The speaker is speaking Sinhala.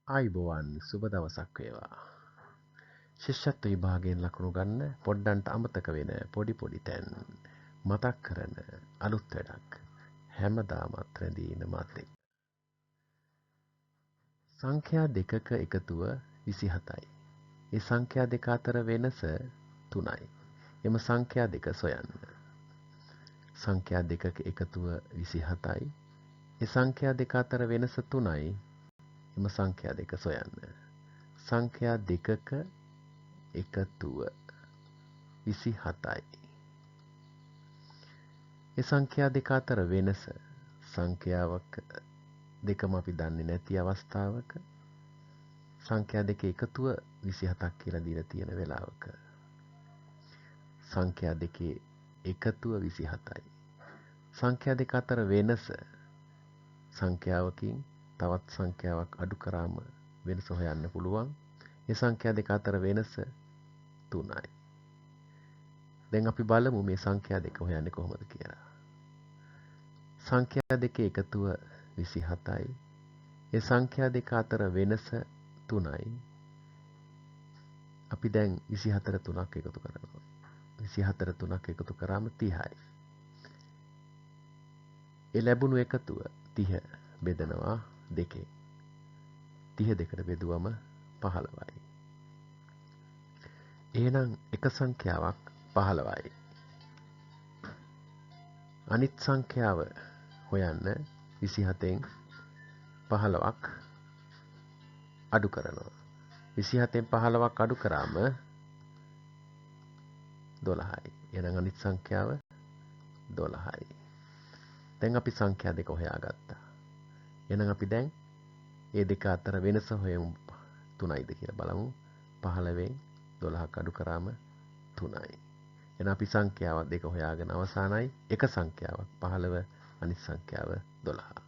ආයිබෝවන් සුබ දවසක් වේවා. ශිෂ්‍යත්ව විභාගයෙන් ලකුණු ගන්න පොඩ්ඩන්ට අමතක වෙන පොඩි තැන් මතක් කරන අලුත් වැඩක් හැමදාමත් රැඳී ඉන්න මාත් එක්ක. සංඛ්‍යා දෙකක එකතුව 27යි. ඒ සංඛ්‍යා දෙක අතර වෙනස 3යි. එම සංඛ්‍යා දෙක සොයන්න. සංඛ්‍යා දෙකක එකතුව 27යි. ඒ සංඛ්‍යා දෙක අතර වෙනස 3යි. එම සංඛ්‍යා දෙක සොයන්න. සංඛ්‍යා දෙකක එකතුව 27යි. ඒ සංඛ්‍යා දෙක අතර වෙනස සංඛ්‍යාවක දෙකම අපි දන්නේ නැති අවස්ථාවක සංඛ්‍යා දෙක එකතුව 27ක් කියලා දීලා තියෙන වෙලාවක සංඛ්‍යා දෙකේ එකතුව 27යි. සංඛ්‍යා දෙක අතර වෙනස සංඛ්‍යාවකින් තවත් සංඛ්‍යාවක් අඩු කරාම වෙනස හොයන්න පුළුවන්. ඒ සංඛ්‍යා දෙක අතර වෙනස 3යි. දැන් අපි බලමු මේ සංඛ්‍යා දෙක හොයන්නේ කොහොමද කියලා. සංඛ්‍යා දෙකේ එකතුව 27යි. ඒ සංඛ්‍යා දෙක අතර වෙනස 3යි. අපි දැන් 24 3ක් එකතු කරනවා. 24 3ක් එකතු කරාම 30යි. ඒ ලැබුණු එකතුව 30 බෙදනවා දෙකෙන්. 30 දෙකට බෙදුවම 15යි. එහෙනම් එක සංඛ්‍යාවක් 15යි. අනිත් සංඛ්‍යාව හොයන්න 27න් 15ක් අඩු කරනවා. 27න් 15ක් අඩු කරාම 12යි. එහෙනම් අනිත් සංඛ්‍යාව 12යි. දැන් අපි සංඛ්‍යා දෙක හොයාගත්තා. එහෙනම් අපි දැන් මේ දෙක අතර වෙනස හොයමු 3යිද කියලා බලමු. 15න් 12ක් අඩු කරාම 3යි. එහෙනම් අපි සංඛ්‍යාව දෙක හොයාගෙන අවසానයි. එක සංඛ්‍යාවක් 15 අනිත් සංඛ්‍යාව 12.